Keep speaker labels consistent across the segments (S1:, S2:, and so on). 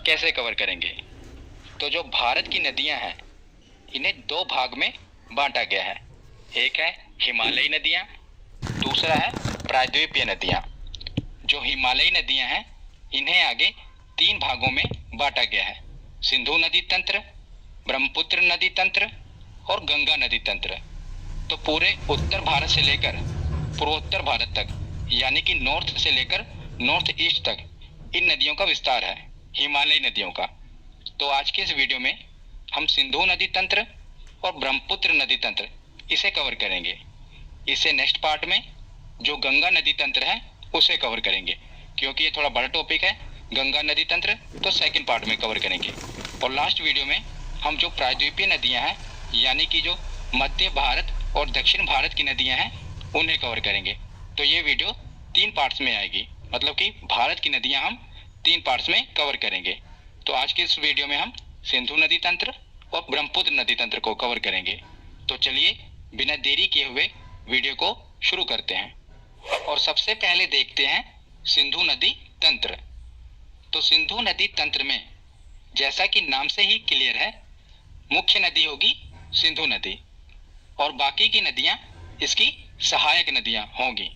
S1: कैसे कवर करेंगे। तो जो भारत की नदियां हैं इन्हें दो भाग में बांटा गया है। एक है हिमालयी नदियां, दूसरा है प्रायद्वीपीय नदियां। जो हिमालयी नदियां हैं इन्हें आगे तीन भागों में बांटा गया है: सिंधु नदी तंत्र, ब्रह्मपुत्र नदी तंत्र और गंगा नदी तंत्र। तो पूरे उत्तर भारत से लेकर पूर्वोत्तर भारत तक, यानी कि नॉर्थ से लेकर नॉर्थ ईस्ट तक इन नदियों का विस्तार है, हिमालयी नदियों का। तो आज के इस वीडियो में हम सिंधु नदी तंत्र और ब्रह्मपुत्र नदी तंत्र इसे कवर करेंगे। इससे नेक्स्ट पार्ट में जो गंगा नदी तंत्र है उसे कवर करेंगे, क्योंकि ये थोड़ा बड़ा टॉपिक है। गंगा नदी तंत्र तो सेकंड पार्ट में कवर करेंगे। और लास्ट वीडियो में हम जो प्रायद्वीपीय नदियां हैं, यानी कि जो मध्य भारत और दक्षिण भारत की नदियां हैं उन्हें कवर करेंगे। तो ये वीडियो तीन पार्ट्स में आएगी, मतलब कि भारत की नदियां हम तीन पार्ट्स में कवर करेंगे। तो आज के इस वीडियो में हम सिंधु नदी तंत्र और ब्रह्मपुत्र नदी तंत्र को कवर करेंगे। तो चलिए बिना देरी किए हुए वीडियो को शुरू करते हैं। और सबसे पहले देखते हैं सिंधु नदी तंत्र। तो सिंधु नदी तंत्र में जैसा कि नाम से ही क्लियर है, मुख्य नदी होगी सिंधु नदी और बाकी की नदियां इसकी सहायक नदियां होंगी।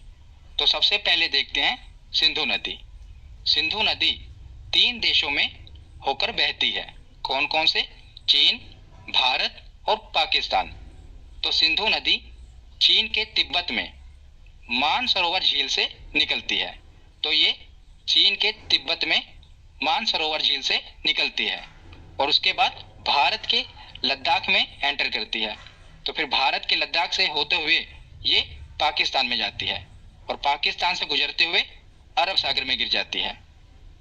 S1: तो सबसे पहले देखते हैं सिंधु नदी। सिंधु नदी तीन देशों में होकर बहती है। कौन कौन से? चीन, भारत और पाकिस्तान। तो सिंधु नदी चीन के तिब्बत में मानसरोवर झील से निकलती है। तो ये चीन के तिब्बत में मानसरोवर झील से निकलती है और उसके बाद भारत के लद्दाख में एंटर करती है। तो फिर भारत के लद्दाख से होते हुए ये पाकिस्तान में जाती है और पाकिस्तान से गुजरते हुए अरब सागर में गिर जाती है।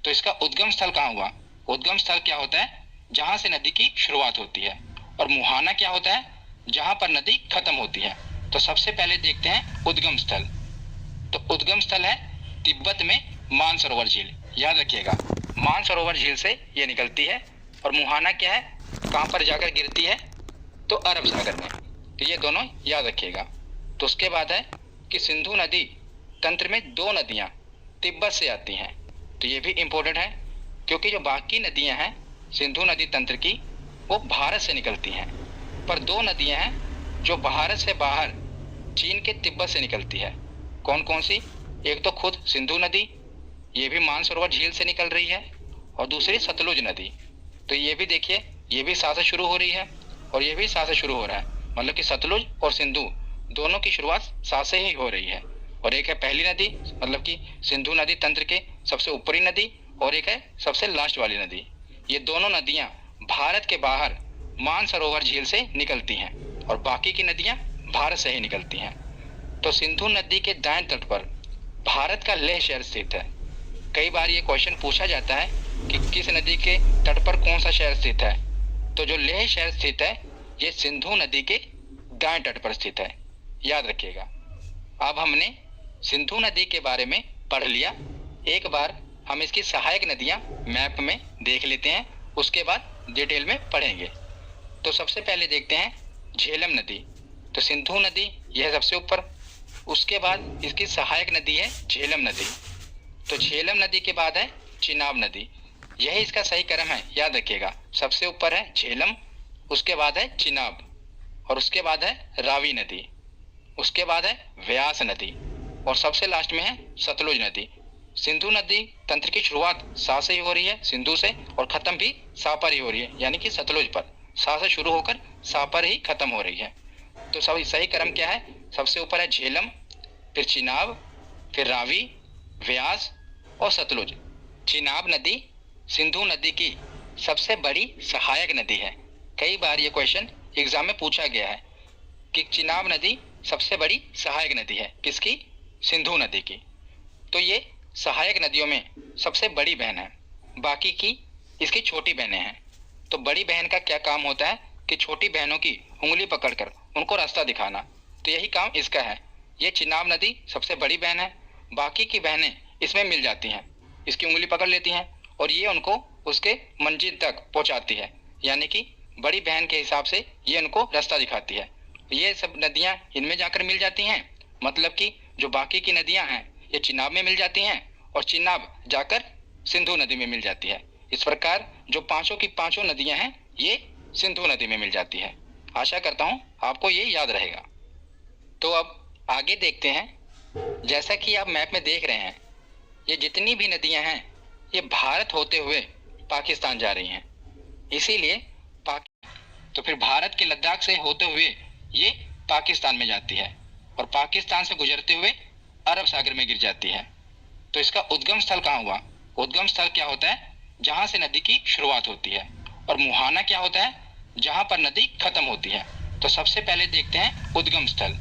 S1: तो इसका उद्गम स्थल कहाँ हुआ? उद्गम स्थल क्या होता है? जहाँ से नदी की शुरुआत होती है। और मुहाना क्या होता है? जहाँ पर नदी खत्म होती है। तो सबसे पहले देखते हैं उद्गम स्थल। तो उद्गम स्थल है तिब्बत में मानसरोवर झील। याद रखिएगा, मानसरोवर झील से ये निकलती है। और मुहाना क्या है? कहाँ पर जाकर गिरती है? तो अरब सागर में। तो ये दोनों याद रखिएगा। तो उसके बाद है कि सिंधु नदी तंत्र में दो नदियाँ तिब्बत से आती हैं। तो ये भी इम्पोर्टेंट है, क्योंकि जो बाकी नदियाँ हैं सिंधु नदी तंत्र की वो भारत से निकलती हैं, पर दो नदियाँ हैं जो भारत से बाहर चीन के तिब्बत से निकलती है। कौन कौन सी? एक तो खुद सिंधु नदी, ये भी मानसरोवर झील से निकल रही है, और दूसरी सतलुज नदी। तो ये भी देखिए, ये भी सा से शुरू हो रही है और ये भी सा से शुरू हो रहा है, मतलब कि सतलुज और सिंधु दोनों की शुरुआत सा से ही हो रही है। और एक है पहली नदी, मतलब कि सिंधु नदी तंत्र के सबसे ऊपरी नदी, और एक है सबसे लास्ट वाली नदी। ये दोनों नदियां भारत के बाहर मानसरोवर झील से निकलती हैं और बाकी की नदियां भारत से ही निकलती हैं। तो सिंधु नदी के दाएं तट पर भारत का लेह शहर स्थित है। कई बार ये क्वेश्चन पूछा जाता है कि किस नदी के तट पर कौन सा शहर स्थित है। तो जो लेह शहर स्थित है ये सिंधु नदी के दाएं तट पर स्थित है, याद रखिएगा। अब हमने सिंधु नदी के बारे में पढ़ लिया। एक बार हम इसकी सहायक नदियां मैप में देख लेते हैं, उसके बाद डिटेल में पढ़ेंगे। तो सबसे पहले देखते हैं झेलम नदी। तो सिंधु नदी यह सबसे ऊपर, उसके बाद इसकी सहायक नदी है झेलम नदी। तो झेलम नदी के बाद है चिनाब नदी। यही इसका सही क्रम है, याद रखिएगा। सबसे ऊपर है झेलम, उसके बाद है चिनाब, और उसके बाद है रावी नदी, उसके बाद है व्यास नदी, और सबसे लास्ट में है सतलुज नदी। सिंधु नदी तंत्र की शुरुआत सा से ही हो रही है, सिंधु से, और खत्म भी सा पर ही हो रही है, यानी कि सतलुज पर। सा से शुरू होकर सा पर ही खत्म हो रही है। तो सब सही क्रम क्या है? सबसे ऊपर है झेलम, फिर चिनाब, फिर रावी, व्यास और सतलुज। चिनाब नदी सिंधु नदी की सबसे बड़ी सहायक नदी है। कई बार ये क्वेश्चन एग्जाम में पूछा गया है कि चिनाब नदी सबसे बड़ी सहायक नदी है किसकी? सिंधु नदी की। तो ये सहायक नदियों में सबसे बड़ी बहन है, बाकी की इसकी छोटी बहनें हैं। तो बड़ी बहन का क्या काम होता है कि छोटी बहनों की उंगली पकड़कर उनको रास्ता दिखाना। तो यही काम इसका है। ये चिनाब नदी सबसे बड़ी बहन है, बाकी की बहनें इसमें मिल जाती हैं, इसकी उंगली पकड़ लेती हैं और ये उनको उसके मंजिल तक पहुंचाती है, यानी कि बड़ी बहन के हिसाब से ये उनको रास्ता दिखाती है। ये सब नदियां इनमें जाकर मिल जाती हैं, मतलब कि जो बाकी की नदियां हैं ये चिनाब में मिल जाती हैं और चिनाब जाकर सिंधु नदी में मिल जाती है। इस प्रकार जो पांचों की पांचों नदियां हैं ये सिंधु नदी में मिल जाती है। आशा करता हूं आपको ये याद रहेगा। तो अब आगे देखते हैं। जैसा कि आप मैप में देख रहे हैं, ये जितनी भी नदियां हैं ये भारत होते हुए पाकिस्तान जा रही हैं। इसीलिए तो फिर भारत के लद्दाख से होते हुए ये पाकिस्तान में जाती है और पाकिस्तान से गुजरते हुए अरब सागर में गिर जाती है। तो इसका उद्गम स्थल कहाँ हुआ? उद्गम स्थल क्या होता है? जहां से नदी की शुरुआत होती है। और मुहाना क्या होता है? जहां पर नदी खत्म होती है। तो सबसे पहले देखते हैं उद्गम स्थल।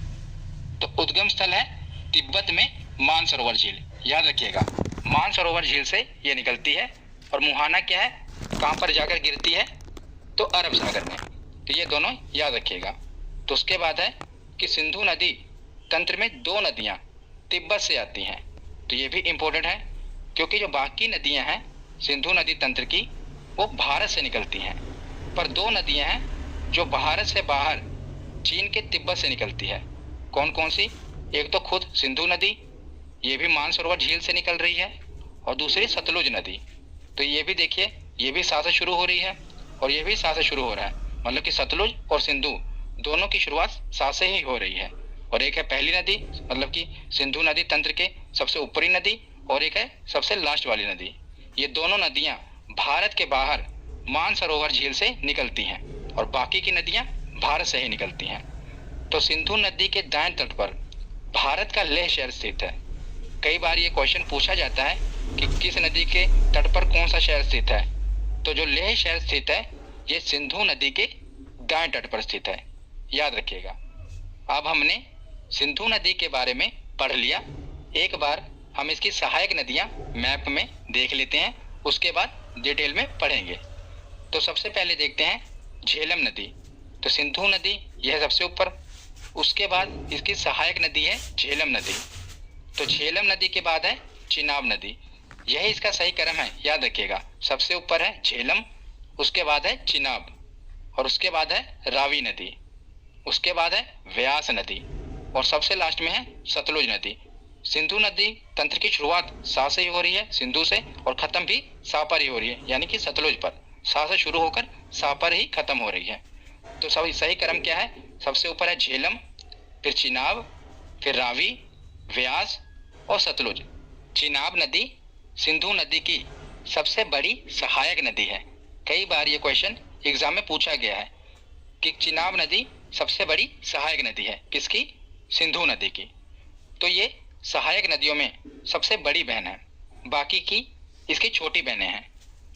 S1: तो उद्गम स्थल है तिब्बत में मानसरोवर झील। याद रखिएगा, मानसरोवर झील से ये निकलती है। और मुहाना क्या है, कहाँ पर जाकर गिरती है? तो अरब सागर में। तो ये दोनों याद रखिएगा। तो उसके बाद है कि सिंधु नदी तंत्र में दो नदियां तिब्बत से आती हैं। तो ये भी इंपॉर्टेंट है, क्योंकि जो बाकी नदियां हैं सिंधु नदी तंत्र की वो भारत से निकलती हैं, पर दो नदियां हैं जो भारत से बाहर चीन के तिब्बत से निकलती है। कौन कौन सी? एक तो खुद सिंधु नदी, ये भी मानसरोवर झील से निकल रही है, और दूसरी सतलुज नदी। तो ये भी देखिए, ये भी सा से शुरू हो रही है और ये भी सा से शुरू हो रहा है। मतलब कि सतलुज और सिंधु दोनों की शुरुआत सा से ही हो रही है। और एक है पहली नदी, मतलब कि सिंधु नदी तंत्र के सबसे ऊपरी नदी, और एक है सबसे लास्ट वाली नदी। ये दोनों नदियां भारत के बाहर मानसरोवर झील से निकलती हैं और बाकी की नदियां भारत से ही निकलती हैं। तो सिंधु नदी के दाएं तट पर भारत का लेह शहर स्थित है। कई बार ये क्वेश्चन पूछा जाता है कि किस नदी के तट पर कौन सा शहर स्थित है। तो जो लेह शहर स्थित है ये सिंधु नदी के दाएं तट पर स्थित है। याद रखिएगा। अब हमने सिंधु नदी के बारे में पढ़ लिया। एक बार हम इसकी सहायक नदियां मैप में देख लेते हैं, उसके बाद डिटेल में पढ़ेंगे। तो सबसे पहले देखते हैं झेलम नदी। तो सिंधु नदी यह सबसे ऊपर, उसके बाद इसकी सहायक नदी है झेलम नदी। तो झेलम नदी के बाद है चिनाब नदी। यही इसका सही क्रम है, याद रखिएगा। सबसे ऊपर है झेलम, उसके बाद है चिनाब, और उसके बाद है रावी नदी, उसके बाद है व्यास नदी, और सबसे लास्ट में है सतलुज नदी। सिंधु नदी तंत्र की शुरुआत सा से ही हो रही है, सिंधु से, और खत्म भी सा पर ही हो रही है, यानी कि सतलुज पर। सा से शुरू होकर सा पर ही खत्म हो रही है। तो सब सही क्रम क्या है? सबसे ऊपर है झेलम, फिर चिनाब, फिर रावी, व्यास और सतलुज। चिनाब नदी सिंधु नदी की सबसे बड़ी सहायक नदी है। कई बार ये क्वेश्चन एग्जाम में पूछा गया है कि चिनाब नदी सबसे बड़ी सहायक नदी है किसकी? सिंधु नदी की। तो ये सहायक नदियों में सबसे बड़ी बहन है, बाकी की इसकी छोटी बहनें हैं।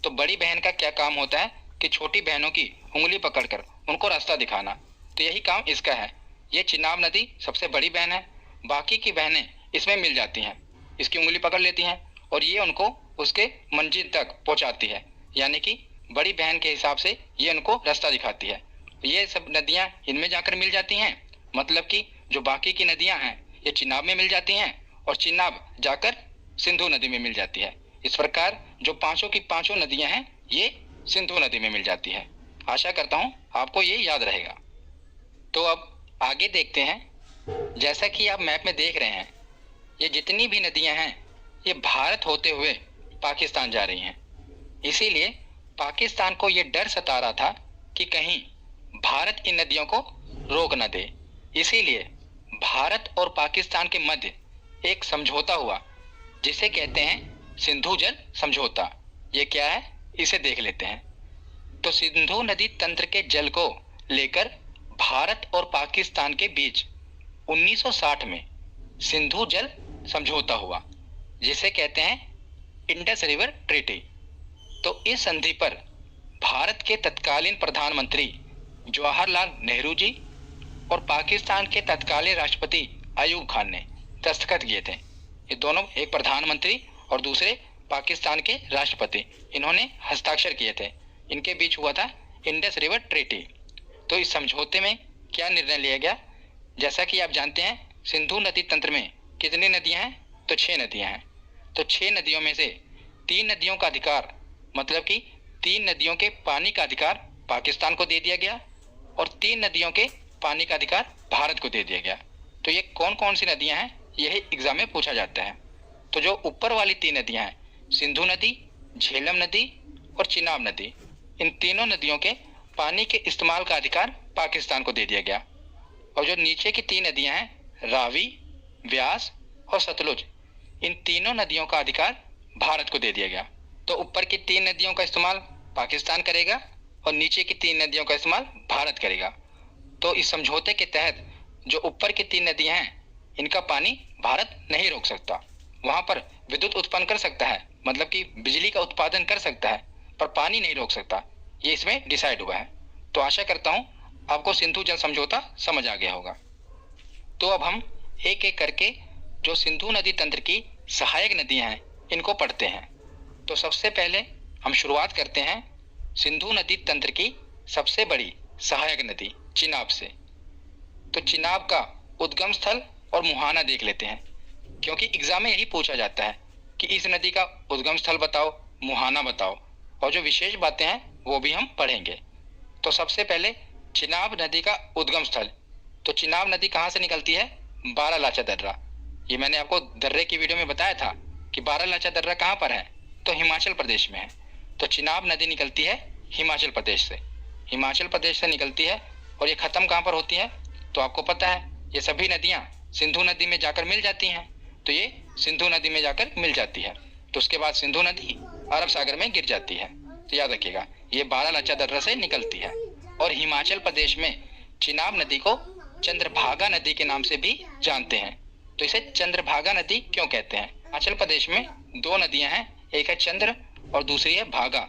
S1: तो बड़ी बहन का क्या काम होता है कि छोटी बहनों की उंगली पकड़कर उनको रास्ता दिखाना। तो यही काम इसका है। ये चिनाब नदी सबसे बड़ी बहन है, बाकी की बहनें इसमें मिल जाती हैं, इसकी उंगली पकड़ लेती हैं और ये उनको उसके मंजिल तक पहुंचाती है, यानी कि बड़ी बहन के हिसाब से ये उनको रास्ता दिखाती है। ये सब नदियां इनमें जाकर मिल जाती हैं, मतलब कि जो बाकी की नदियां हैं ये चिनाब में मिल जाती हैं और चिनाब जाकर सिंधु नदी में मिल जाती है। इस प्रकार जो पांचों की पांचों नदियां हैं ये सिंधु नदी में मिल जाती है। आशा करता हूं आपको ये याद रहेगा। तो अब आगे देखते हैं। जैसा कि आप मैप में देख रहे हैं, ये जितनी भी नदियां हैं ये भारत होते हुए पाकिस्तान जा रही हैं। इसीलिए पाकिस्तान को ये डर सता रहा था कि कहीं भारत इन नदियों को रोक न दे। इसीलिए भारत और पाकिस्तान के मध्य एक समझौता हुआ जिसे कहते हैं सिंधु जल समझौता। ये क्या है इसे देख लेते हैं। तो सिंधु नदी तंत्र के जल को लेकर भारत और पाकिस्तान के बीच 1960 में सिंधु जल समझौता हुआ, जिसे कहते हैं इंडस रिवर ट्रीटी। तो इस संधि पर भारत के तत्कालीन प्रधानमंत्री जवाहरलाल नेहरू जी और पाकिस्तान के तत्कालीन राष्ट्रपति अयूब खान ने दस्तखत किए थे। ये दोनों, एक प्रधानमंत्री और दूसरे पाकिस्तान के राष्ट्रपति, इन्होंने हस्ताक्षर किए थे। इनके बीच हुआ था इंडस रिवर ट्रीटी। तो इस समझौते में क्या निर्णय लिया गया? जैसा कि आप जानते हैं सिंधु नदी तंत्र में कितनी नदियां हैं? तो 6 नदियां हैं। तो 6 नदियों में से 3 नदियों का अधिकार, मतलब कि 3 नदियों के पानी का अधिकार पाकिस्तान को दे दिया गया और 3 नदियों के पानी का अधिकार भारत को दे दिया गया। तो ये कौन कौन सी नदियां हैं यही एग्जाम में पूछा जाता है। तो जो ऊपर वाली 3 नदियां हैं, सिंधु नदी, झेलम नदी और चिनाब नदी, इन तीनों नदियों के पानी के इस्तेमाल का अधिकार पाकिस्तान को दे दिया गया। और जो नीचे की 3 नदियां हैं, रावी, व्यास और सतलुज, इन तीनों नदियों का अधिकार भारत को दे दिया गया। तो ऊपर की 3 नदियों का इस्तेमाल पाकिस्तान करेगा और नीचे की 3 नदियों का इस्तेमाल भारत करेगा। तो इस समझौते के तहत जो ऊपर की 3 नदियां हैं, इनका पानी भारत नहीं रोक सकता। वहां पर विद्युत उत्पन्न कर सकता है, मतलब कि बिजली का उत्पादन कर सकता है, पर पानी नहीं रोक सकता। ये इसमें डिसाइड हुआ है। तो आशा करता हूं आपको सिंधु जल समझौता समझ आ गया होगा। तो अब हम एक एक करके जो सिंधु नदी तंत्र की सहायक नदियां हैं, इनको पढ़ते हैं। तो सबसे पहले हम शुरुआत करते हैं सिंधु नदी तंत्र की सबसे बड़ी सहायक नदी चिनाब से। तो चिनाब का उद्गम स्थल और मुहाना देख लेते हैं, क्योंकि एग्जाम में यही पूछा जाता है कि इस नदी का उद्गम स्थल बताओ, मुहाना बताओ, और जो विशेष बातें हैं वो भी हम पढ़ेंगे। तो सबसे पहले चिनाब नदी का उद्गम स्थल। तो चिनाब नदी कहाँ से निकलती है? बारालाचा दर्रा। ये मैंने आपको दर्रे की वीडियो में बताया था कि बारालाचा दर्रा कहाँ पर है, तो हिमाचल प्रदेश में है। तो चिनाब नदी निकलती है हिमाचल प्रदेश से, हिमाचल प्रदेश से निकलती है। और ये खत्म कहाँ पर होती है? तो आपको पता है, ये सभी नदियाँ सिंधु नदी में जाकर मिल जाती हैं। तो ये सिंधु नदी में जाकर मिल जाती है। तो उसके बाद सिंधु नदी अरब सागर में गिर जाती है। तो याद रखिएगा, ये बारालाचा दर्रा से निकलती है। और हिमाचल प्रदेश में चिनाब नदी को चंद्रभागा नदी के नाम से भी जानते हैं। तो इसे चंद्रभागा नदी क्यों कहते हैं? हिमाचल प्रदेश में 2 नदियां हैं, एक है चंद्र और दूसरी है भागा।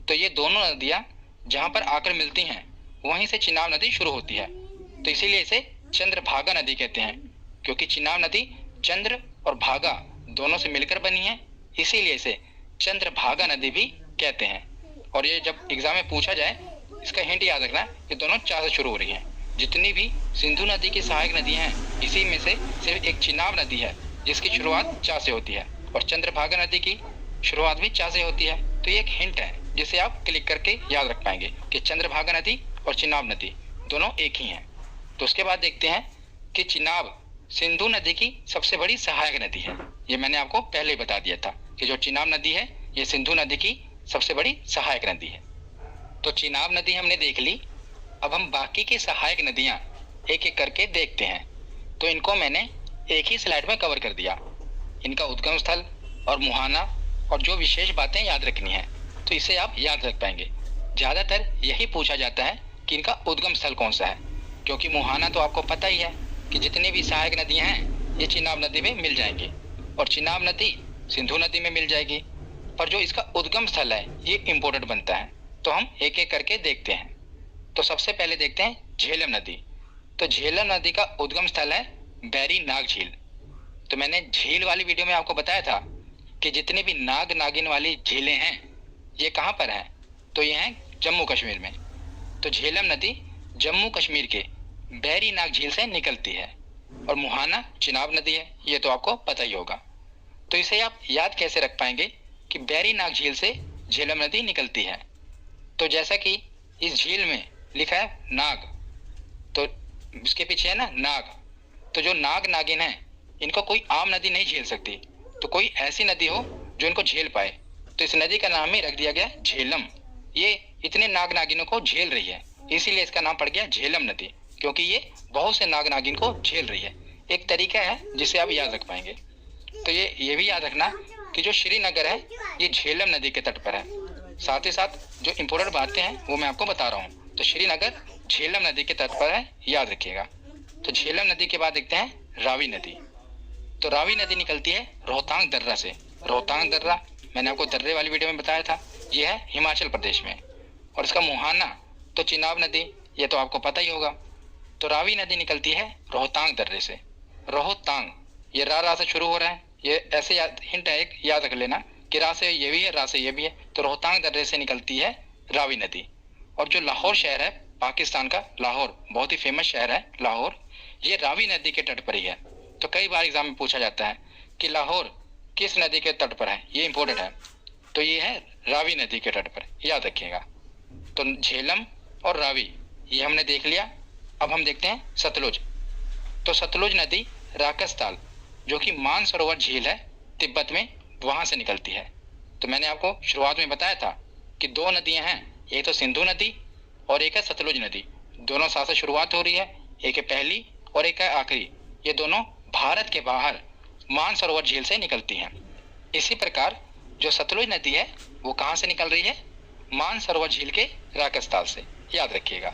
S1: तो ये दोनों नदियां जहां पर आकर मिलती हैं, वहीं से चिनाब नदी शुरू होती है। तो इसीलिए इसे चंद्रभागा नदी कहते हैं, क्योंकि चिनाब नदी चंद्र और भागा दोनों से मिलकर बनी है, इसीलिए इसे चंद्रभागा नदी भी कहते हैं। और ये जब एग्जाम में पूछा जाए, इसका हिंट याद रखना, ये दोनों चा से शुरू हो रही हैं। जितनी भी सिंधु नदी की सहायक नदियां हैं, इसी में से सिर्फ एक चिनाब नदी है जिसकी शुरुआत चा से होती है, और चंद्रभागा नदी की शुरुआत भी चा से होती है। तो ये एक हिंट है जिसे आप क्लिक करके याद रख पाएंगे कि चंद्रभागा नदी और चिनाब नदी दोनों एक ही हैं। तो उसके बाद देखते हैं कि चिनाब सिंधु नदी की सबसे बड़ी सहायक नदी है। ये मैंने आपको पहले ही बता दिया था कि जो चिनाब नदी है, ये सिंधु नदी की सबसे बड़ी सहायक नदी है। तो चिनाब नदी हमने देख ली। अब हम बाकी की सहायक नदियां एक एक करके देखते हैं। तो इनको मैंने एक ही स्लाइड में कवर कर दिया, इनका उद्गम स्थल और मुहाना और जो विशेष बातें याद रखनी है, तो इसे आप याद रख पाएंगे। ज़्यादातर यही पूछा जाता है कि इनका उद्गम स्थल कौन सा है, क्योंकि मुहाना तो आपको पता ही है कि जितनी भी सहायक नदियां हैं, ये चिनाब नदी में मिल जाएंगी और चिनाब नदी सिंधु नदी में मिल जाएगी। पर जो इसका उद्गम स्थल है, ये इम्पोर्टेंट बनता है। तो हम एक एक करके देखते हैं। तो सबसे पहले देखते हैं झेलम नदी। तो झेलम नदी का उद्गम स्थल है बैरी नाग झील। तो मैंने झील वाली वीडियो में आपको बताया था कि जितनी भी नाग नागिन वाली झीलें हैं, ये कहाँ पर हैं? तो ये हैं जम्मू कश्मीर में। तो झेलम नदी जम्मू कश्मीर के बैरी नाग झील से निकलती है। और मुहाना चिनाब नदी है, ये तो आपको पता ही होगा। तो इसे आप याद कैसे रख पाएंगे कि बैरी नाग झील से झेलम नदी निकलती है? तो जैसा कि इस झील में लिखा है नाग, तो इसके पीछे है ना नाग। तो जो नाग नागिन है, इनको कोई आम नदी नहीं झेल सकती। तो कोई ऐसी नदी हो जो इनको झेल पाए, तो इस नदी का नाम ही रख दिया गया झेलम। ये इतने नाग नागिनों को झेल रही है, इसीलिए इसका नाम पड़ गया झेलम नदी, क्योंकि ये बहुत से नाग नागिन को झेल रही है। एक तरीका है जिसे आप याद रख पाएंगे। तो ये भी याद रखना कि जो श्रीनगर है, ये झेलम नदी के तट पर है। साथ ही साथ जो इम्पोर्टेंट बातें हैं वो मैं आपको बता रहा हूँ। तो श्रीनगर झेलम नदी के तट पर है, याद रखिएगा। तो झेलम नदी के बाद देखते हैं रावी नदी। तो रावी नदी निकलती है रोहतांग दर्रा से। रोहतांग दर्रा मैंने आपको दर्रे वाली वीडियो में बताया था, ये है हिमाचल प्रदेश में। और इसका मुहाना तो चिनाब नदी, ये तो आपको पता ही होगा। तो रावी नदी निकलती है रोहतांग दर्रे से। रोहतांग, ये रा से शुरू हो रहा है, ये ऐसे हिंट है, एक याद रख लेना कि रा से ये भी है, रा से ये भी है। तो रोहतांग दर्रे से निकलती है रावी नदी। और जो लाहौर शहर है, पाकिस्तान का लाहौर, बहुत ही फेमस शहर है लाहौर, ये रावी नदी के तट पर ही है। तो कई बार एग्जाम में पूछा जाता है कि लाहौर किस नदी के तट पर है, ये इंपॉर्टेंट है। तो ये है रावी नदी के तट पर, याद रखिएगा। तो झेलम और रावी ये हमने देख लिया। अब हम देखते हैं सतलुज। तो सतलुज नदी राकसताल, जो कि मानसरोवर झील है तिब्बत में, वहां से निकलती है। तो मैंने आपको शुरुआत में बताया था कि दो नदियां हैं, एक तो सिंधु नदी और एक है सतलुज नदी। दोनों साथ से शुरुआत हो रही है, एक है पहली और एक है आखिरी। ये दोनों भारत के बाहर मानसरोवर झील से निकलती हैं। इसी प्रकार जो सतलुज नदी है वो कहाँ से निकल रही है? मानसरोवर झील के राकेश से, याद रखिएगा।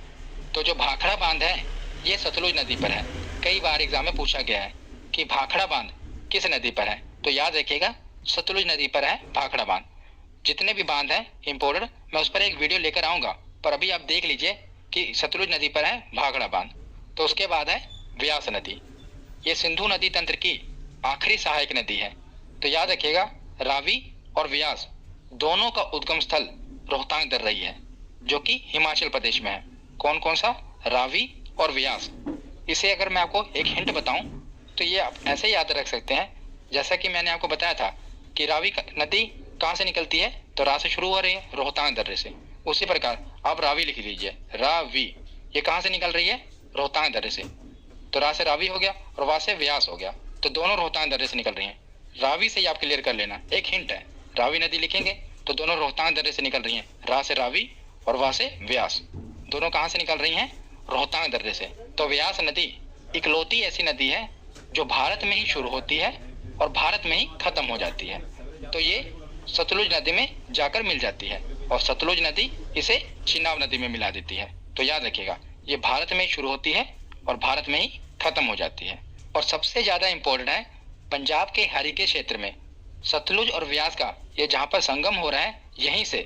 S1: तो जो भाखड़ा बांध है ये सतलुज नदी पर है। कई बार एग्जाम में पूछा गया है कि भाखड़ा बांध किस नदी पर है, तो याद रखिएगा सतलुज नदी पर है भाखड़ा बांध। जितने भी बांध हैं इम्पोर्टेड, मैं उस पर एक वीडियो लेकर आऊंगा, पर अभी आप देख लीजिए कि सतलुज नदी पर है भाखड़ा बांध। तो उसके बाद है व्यास नदी। ये सिंधु नदी तंत्र की आखिरी सहायक नदी है। तो याद रखिएगा रावी और व्यास दोनों का उद्गम स्थल रोहतांग दर्रई है, जो कि हिमाचल प्रदेश में है। कौन कौन सा? रावी और व्यास। इसे अगर मैं आपको एक हिंट बताऊं तो ये आप ऐसे याद रख सकते हैं, जैसा कि मैंने आपको बताया था कि रावी नदी कहाँ से निकलती है, तो रा से शुरू हो रही है, रोहतांग दर्रे से। उसी प्रकार आप रावी लिख लीजिए, रावी। ये कहाँ से निकल रही है? रोहतांग दर्रे से। तो रा से रावी हो गया और वा से व्यास हो गया, तो दोनों रोहतांग दर्रे से निकल रही हैं। रावी से ही आप क्लियर कर लेना, एक हिंट है। रावी नदी लिखेंगे तो दोनों रोहतांग दर्रे से निकल रही हैं, रा से रावी और वा से व्यास। दोनों कहाँ से निकल रही हैं? रोहतांग दर्रे से। तो व्यास नदी इकलौती ऐसी नदी है जो भारत में ही शुरू होती है और भारत में ही खत्म हो जाती है। तो ये सतलुज नदी में जाकर मिल जाती है और सतलुज नदी इसे चिनाब नदी में मिला देती है। तो याद रखिएगा ये भारत में ही शुरू होती है और भारत में ही खत्म हो जाती है। और सबसे ज्यादा इंपॉर्टेंट है, पंजाब के हरिके क्षेत्र में सतलुज और व्यास का ये जहाँ पर संगम हो रहा है, यहीं से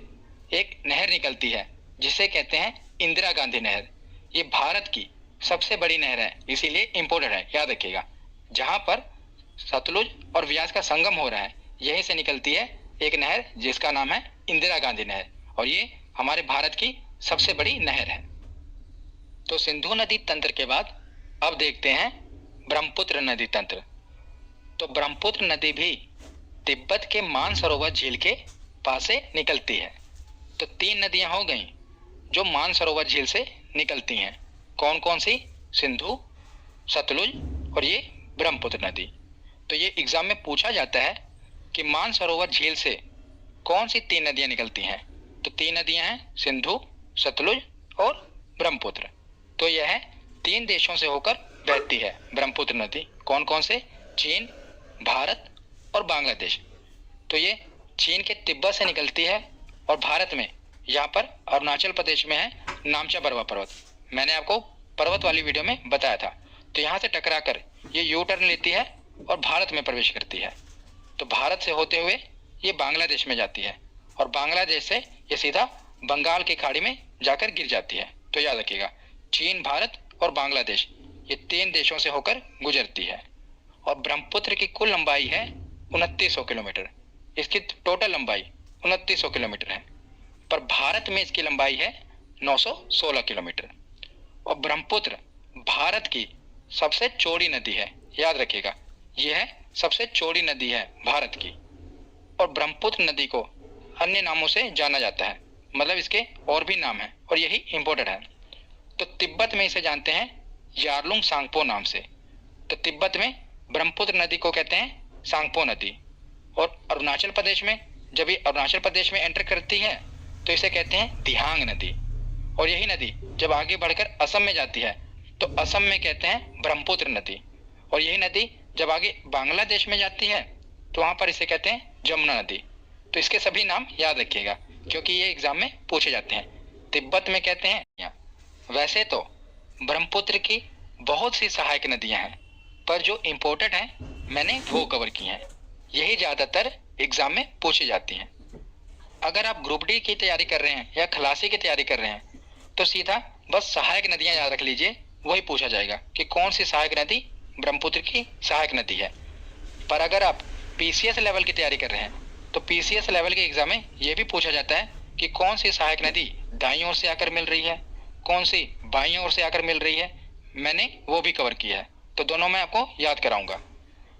S1: एक नहर निकलती है जिसे कहते हैं इंदिरा गांधी नहर। ये भारत की सबसे बड़ी नहर है, इसीलिए इंपॉर्टेंट है, याद रखिएगा। जहाँ पर सतलुज और व्यास का संगम हो रहा है यहीं से निकलती है एक नहर जिसका नाम है इंदिरा गांधी नहर, और ये हमारे भारत की सबसे बड़ी नहर है। तो सिंधु नदी तंत्र के बाद अब देखते हैं ब्रह्मपुत्र नदी तंत्र। तो ब्रह्मपुत्र नदी भी तिब्बत के मानसरोवर झील के पास से निकलती है। तो तीन नदियां हो गई जो मानसरोवर झील से निकलती हैं। कौन कौन सी? सिंधु, सतलुज और ये ब्रह्मपुत्र नदी। तो ये एग्जाम में पूछा जाता है कि मानसरोवर झील से कौन सी तीन नदियां निकलती हैं। तो तीन नदियां हैं सिंधु, सतलुज और ब्रह्मपुत्र। तो यह तीन देशों से होकर बहती है ब्रह्मपुत्र नदी। कौन कौन से? चीन, भारत और बांग्लादेश। तो ये चीन के तिब्बत से निकलती है और भारत में यहाँ पर अरुणाचल प्रदेश में है नामचा बरवा पर्वत। मैंने आपको पर्वत वाली वीडियो में बताया था। तो यहाँ से टकराकर ये यू टर्न लेती है और भारत में प्रवेश करती है। तो भारत से होते हुए ये बांग्लादेश में जाती है और बांग्लादेश से ये सीधा बंगाल की खाड़ी में जाकर गिर जाती है। तो याद रखिएगा चीन, भारत और बांग्लादेश ये तीन देशों से होकर गुजरती है। और ब्रह्मपुत्र की कुल लंबाई है 2900 किलोमीटर। इसकी टोटल लंबाई 2900 किलोमीटर है, पर भारत में इसकी लंबाई है 916 किलोमीटर। और ब्रह्मपुत्र भारत की सबसे चौड़ी नदी है, याद रखिएगा यह सबसे चौड़ी नदी है भारत की। और ब्रह्मपुत्र नदी को अन्य नामों से जाना जाता है, मतलब इसके और भी नाम हैं और यही इंपॉर्टेंट है। तो तिब्बत में इसे जानते हैं यारलुंग सांगपो नाम से। तो तिब्बत में ब्रह्मपुत्र नदी को कहते हैं सांगपो नदी। और अरुणाचल प्रदेश में जब ये अरुणाचल प्रदेश में एंटर करती है तो इसे कहते हैं दिहांग नदी। और यही नदी जब आगे बढ़कर असम में जाती है तो असम में कहते हैं ब्रह्मपुत्र नदी। और यही नदी जब आगे बांग्लादेश में जाती है तो वहां पर इसे कहते हैं जमुना नदी। तो इसके सभी नाम याद रखिएगा क्योंकि ये एग्जाम में पूछे जाते हैं। तिब्बत में कहते हैं। वैसे तो ब्रह्मपुत्र की बहुत सी सहायक नदियां हैं, पर जो इम्पोर्टेंट हैं मैंने वो कवर की हैं। यही ज़्यादातर एग्जाम में पूछी जाती हैं। अगर आप ग्रुप डी की तैयारी कर रहे हैं या खलासी की तैयारी कर रहे हैं तो सीधा बस सहायक नदियां याद रख लीजिए, वही पूछा जाएगा कि कौन सी सहायक नदी ब्रह्मपुत्र की सहायक नदी है। पर अगर आप पीसीएस लेवल की तैयारी कर रहे हैं तो पीसीएस लेवल के एग्जाम में ये भी पूछा जाता है कि कौन सी सहायक नदी दाईं ओर से आकर मिल रही है, कौन सी बाईं ओर से आकर मिल रही है। मैंने वो भी कवर किया है, तो दोनों मैं आपको याद कराऊंगा।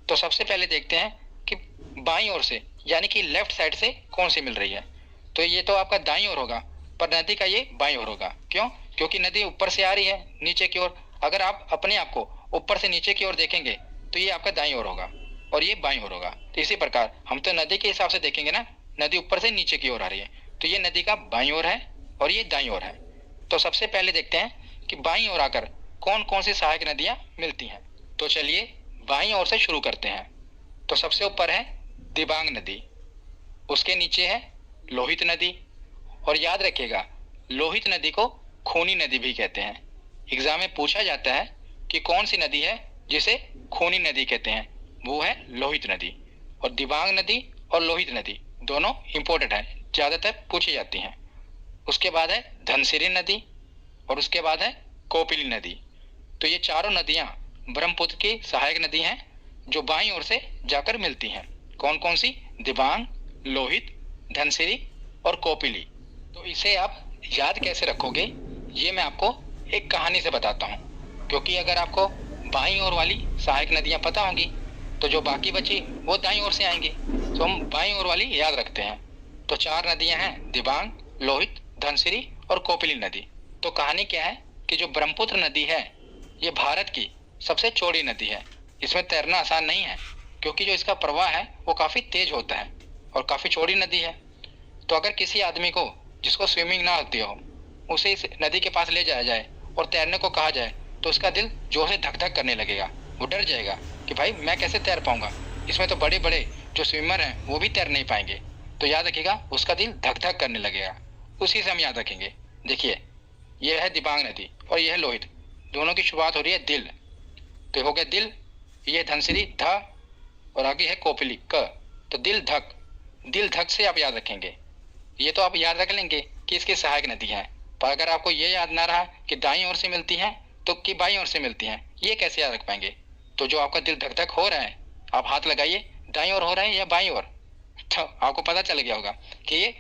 S1: तो सबसे पहले देखते हैं कि बाईं ओर से यानी कि लेफ्ट साइड से कौन सी मिल रही है। तो ये तो आपका दाईं ओर होगा, पर नदी का ये बाईं ओर होगा। क्यों? क्योंकि नदी ऊपर से आ रही है नीचे की ओर। अगर आप अपने आप को ऊपर से नीचे की ओर देखेंगे तो ये आपका दाईं ओर होगा और ये बाईं ओर होगा। तो इसी प्रकार हम तो नदी के हिसाब से देखेंगे ना, नदी ऊपर से नीचे की ओर आ रही है तो ये नदी का बाईं ओर है और ये दाईं ओर है। तो सबसे पहले देखते हैं कि बाईं ओर आकर कौन कौन सी सहायक नदियां मिलती हैं। तो चलिए बाईं ओर से शुरू करते हैं। तो सबसे ऊपर है दिबांग नदी, उसके नीचे है लोहित नदी, और याद रखिएगा लोहित नदी को खूनी नदी भी कहते हैं। एग्जाम में पूछा जाता है कि कौन सी नदी है जिसे खूनी नदी कहते हैं, वो है लोहित नदी। और दिबांग नदी और लोहित नदी दोनों इंपॉर्टेंट है, ज़्यादातर पूछी जाती हैं। उसके बाद है धनसिरी नदी और उसके बाद है कोपिली नदी। तो ये चारों नदियाँ ब्रह्मपुत्र की सहायक नदी हैं जो बाईं ओर से जाकर मिलती हैं। कौन कौन सी? दिबांग, लोहित, धनसिरी और कोपिली। तो इसे आप याद कैसे रखोगे ये मैं आपको एक कहानी से बताता हूँ, क्योंकि अगर आपको बाईं ओर वाली सहायक नदियाँ पता होंगी तो जो बाकी बची वो दाईं ओर से आएंगी। तो हम बाईं ओर वाली याद रखते हैं। तो चार नदियाँ हैं दिबांग, लोहित, धनसिरी और कोपिली नदी। तो कहानी क्या है कि जो ब्रह्मपुत्र नदी है ये भारत की सबसे चौड़ी नदी है। इसमें तैरना आसान नहीं है क्योंकि जो इसका प्रवाह है वो काफ़ी तेज होता है और काफ़ी चौड़ी नदी है। तो अगर किसी आदमी को जिसको स्विमिंग ना आती हो उसे इस नदी के पास ले जाया जाए और तैरने को कहा जाए तो उसका दिल जोर से धक धक करने लगेगा। वो डर जाएगा कि भाई मैं कैसे तैर पाऊंगा, इसमें तो बड़े बड़े जो स्विमर हैं वो भी तैर नहीं पाएंगे। तो याद रखिएगा उसका दिल धक धक करने लगेगा। उसी से हम याद रखेंगे। देखिए ये है दिबांग नदी और ये है लोहित, दोनों की शुरुआत हो रही है दिल। तो हो गया दिल, ये धनसिरी ध और आगे है कोपिली क। तो दिल धक से आप याद रखेंगे। ये तो आप याद रख लेंगे कि इसकी सहायक नदी है, पर अगर आपको ये याद ना रहा कि दाईं ओर से मिलती हैं तो कि बाईं ओर से मिलती हैं, ये कैसे याद रख पाएंगे? तो जो आपका दिल धक धक हो रहा है आप हाथ लगाइए, दाईं ओर हो रहा है या बाईं ओर, तो आपको पता चल गया होगा कि ये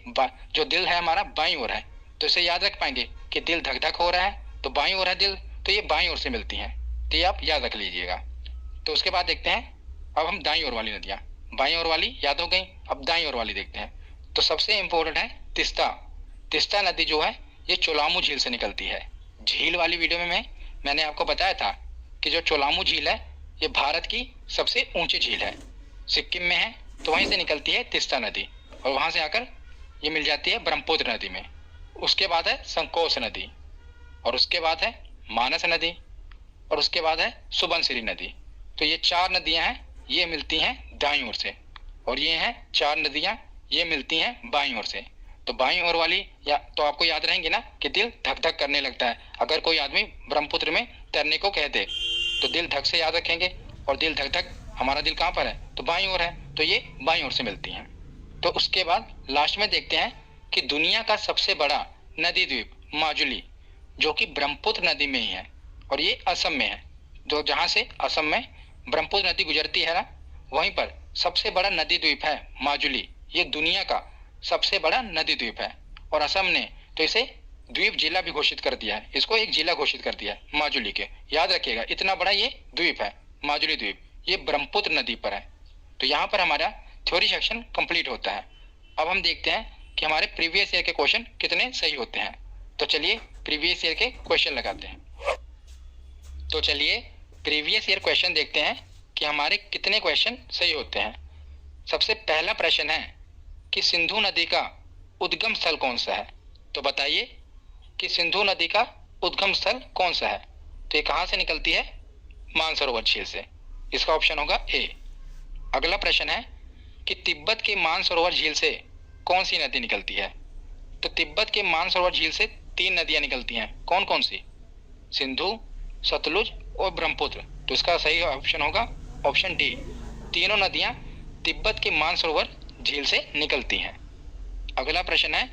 S1: जो दिल है हमारा बाईं ओर है। तो इसे याद रख पाएंगे कि दिल धक धक हो रहा है तो बाईं ओर है दिल, तो ये बाईं ओर से मिलती हैं। तो ये आप याद रख लीजिएगा। तो उसके बाद देखते हैं अब हम दाईं ओर वाली नदियाँ। बाईं ओर वाली याद हो गई, अब दाईं ओर वाली देखते हैं। तो सबसे इम्पोर्टेंट है तिस्ता नदी जो है ये चोलामू झील से निकलती है। झील वाली वीडियो में मैंने आपको बताया था कि जो चोलामू झील है ये भारत की सबसे ऊंची झील है, सिक्किम में है। तो वहीं से निकलती है तिस्ता नदी और वहाँ से आकर ये मिल जाती है ब्रह्मपुत्र नदी में। उसके बाद है संकोश नदी और उसके बाद है मानस नदी और उसके बाद है सुबनसिरी नदी। तो ये चार नदियाँ हैं, ये मिलती हैं दाईं ओर से, और ये हैं चार नदियाँ ये मिलती हैं बाईं ओर से। तो बाईं ओर वाली या तो आपको याद रहेंगे ना कि दिल धक धक करने लगता है अगर कोई आदमी ब्रह्मपुत्र में तैरने को कह दे, तो दिल धक से याद रखेंगे। और दिल धक धक हमारा दिल कहाँ पर है? तो बाईं ओर है, तो ये बाईं ओर से मिलती हैं। तो उसके बाद लास्ट में देखते हैं कि दुनिया का सबसे बड़ा नदी द्वीप माजुली जो कि ब्रह्मपुत्र नदी में ही है और ये असम में है। जो जहाँ से असम में ब्रह्मपुत्र नदी गुजरती है ना, वहीं पर सबसे बड़ा नदी द्वीप है माजुली। ये दुनिया का सबसे बड़ा नदी द्वीप है और असम ने तो इसे द्वीप जिला भी घोषित कर दिया है, इसको एक जिला घोषित कर दिया है माजुली के। याद रखिएगा इतना बड़ा ये द्वीप है माजुली द्वीप, ये ब्रह्मपुत्र नदी पर है। तो यहाँ पर हमारा थ्योरी सेक्शन कंप्लीट होता है। अब हम देखते हैं कि हमारे प्रीवियस ईयर के क्वेश्चन कितने सही होते हैं। तो चलिए प्रीवियस ईयर के क्वेश्चन लगाते हैं। तो चलिए प्रीवियस ईयर क्वेश्चन देखते हैं कि हमारे कितने क्वेश्चन सही होते हैं। सबसे पहला प्रश्न है कि सिंधु नदी का उद्गम स्थल कौन सा है? तो बताइए कि सिंधु नदी का उद्गम स्थल कौन सा है? तो ये कहाँ से निकलती है? मानसरोवर झील से। इसका ऑप्शन होगा ए। अगला प्रश्न है कि तिब्बत के मानसरोवर झील से कौन सी नदी निकलती है? तो तिब्बत के मानसरोवर झील से तीन नदियाँ निकलती हैं। कौन कौन सी? सिंधु, सतलुज और ब्रह्मपुत्र। तो इसका सही ऑप्शन होगा ऑप्शन डी। तीनों नदियाँ तिब्बत के मानसरोवर झील से निकलती हैं। अगला प्रश्न है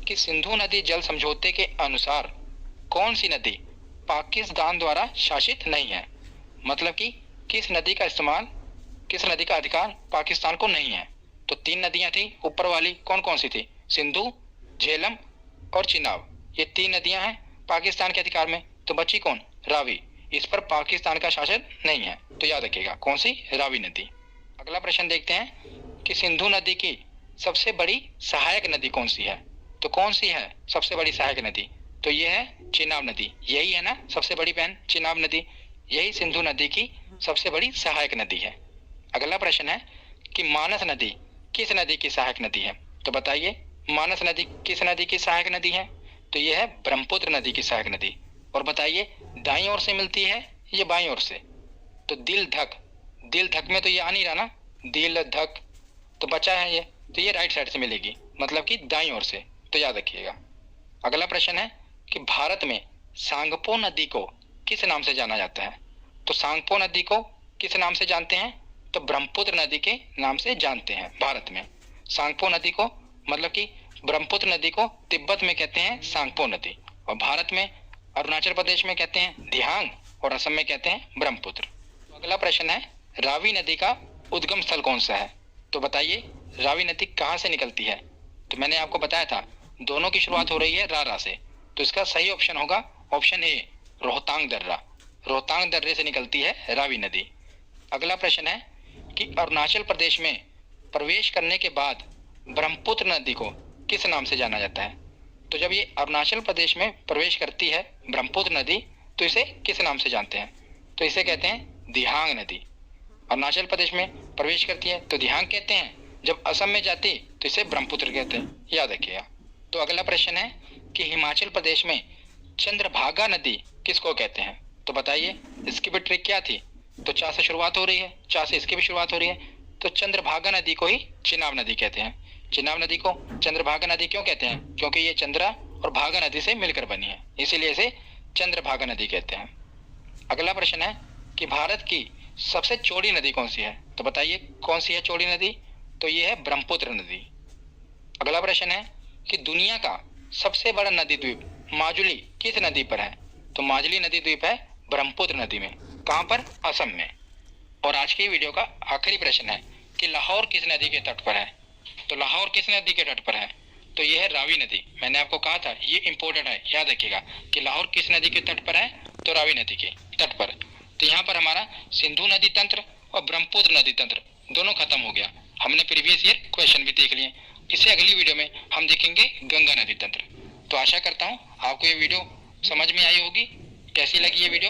S1: कि सिंधु नदी जल समझौते के अनुसार कौन सी नदी पाकिस्तान द्वारा शासित नहीं है? मतलब कि किस नदी का अधिकार पाकिस्तान को नहीं है? तो तीन नदियां थी ऊपर वाली, कौन कौन सी थी? सिंधु, झेलम और चिनाब। ये तीन नदियां हैं पाकिस्तान के अधिकार में। तो बची कौन? रावी। इस पर पाकिस्तान का शासन नहीं है, तो याद रखिएगा कौन सी? रावी नदी। अगला प्रश्न देखते हैं कि सिंधु नदी की सबसे बड़ी सहायक नदी कौन सी है? तो कौन सी है सबसे बड़ी सहायक नदी? तो ये है चिनाब नदी। यही है ना सबसे बड़ी बहन चिनाब नदी, यही सिंधु नदी की सबसे बड़ी सहायक नदी है। अगला प्रश्न है कि मानस नदी किस नदी की सहायक नदी है? तो बताइए मानस नदी किस नदी की सहायक नदी है? तो ये है ब्रह्मपुत्र नदी की सहायक नदी। और बताइए दाईं ओर से मिलती है ये बाईं ओर से? तो दिल धक में तो ये आ नहीं रहा ना, दिल धक तो बचा है ये, तो ये राइट साइड से मिलेगी, मतलब कि दाईं ओर से, तो याद रखिएगा। अगला प्रश्न है कि भारत में सांगपो नदी को किस नाम से जाना जाता है? तो सांगपो नदी को किस नाम से जानते हैं? तो ब्रह्मपुत्र नदी के नाम से जानते हैं भारत में। सांगपो नदी को मतलब कि ब्रह्मपुत्र नदी को तिब्बत में कहते हैं सांगपो नदी, और भारत में अरुणाचल प्रदेश में कहते हैं दिहांग, और असम में कहते हैं ब्रह्मपुत्र। अगला प्रश्न है रावी नदी का उद्गम स्थल कौन सा है? तो बताइए रावी नदी कहाँ से निकलती है? तो मैंने आपको बताया था दोनों की शुरुआत हो रही है रा से, तो इसका सही ऑप्शन होगा ऑप्शन ए, रोहतांग दर्रा। रोहतांग दर्रे से निकलती है रावी नदी। अगला प्रश्न है कि अरुणाचल प्रदेश में प्रवेश करने के बाद ब्रह्मपुत्र नदी को किस नाम से जाना जाता है? तो जब ये अरुणाचल प्रदेश में प्रवेश करती है ब्रह्मपुत्र नदी, तो इसे किस नाम से जानते हैं? तो इसे कहते हैं दिहांग नदी। अरुणाचल प्रदेश में प्रवेश करती है तो दिहांग कहते हैं, जब असम में जाती तो इसे ब्रह्मपुत्र कहते हैं, याद रखिएगा। तो अगला प्रश्न है कि हिमाचल प्रदेश में चंद्रभागा नदी किसको कहते हैं? तो बताइए इसकी भी ट्रिक क्या थी? तो चा से शुरुआत हो रही है, चा से इसकी भी शुरुआत हो रही है, तो चंद्रभागा नदी को ही चिनाब नदी कहते हैं। चिनाब नदी को चंद्रभागा नदी क्यों कहते हैं? क्योंकि ये चंद्रा और भागा नदी से मिलकर बनी है, इसीलिए इसे चंद्रभागा नदी कहते हैं। अगला प्रश्न है कि भारत की सबसे चौड़ी नदी कौन सी है? तो बताइए कौन सी है चौड़ी नदी? तो ये है ब्रह्मपुत्र नदी। अगला प्रश्न है कि दुनिया का सबसे बड़ा नदी द्वीप माजुली किस नदी पर है? तो माजुली नदी द्वीप है ब्रह्मपुत्र नदी में। कहाँ पर? असम में। और आज की वीडियो का आखिरी प्रश्न है कि लाहौर किस नदी के तट पर है? तो लाहौर किस नदी के तट पर है? तो ये है रावी नदी। मैंने आपको कहा था ये इंपॉर्टेंट है, याद रखिएगा कि लाहौर किस नदी के तट पर है? तो रावी नदी के तट पर। तो यहाँ पर हमारा सिंधु नदी तंत्र और ब्रह्मपुत्र नदी तंत्र दोनों खत्म हो गया। हमने प्रीवियस ईयर क्वेश्चन भी देख लिए। इसे अगली वीडियो में हम देखेंगे गंगा नदी तंत्र। तो आशा करता हूँ आपको ये वीडियो समझ में आई होगी। कैसी लगी ये वीडियो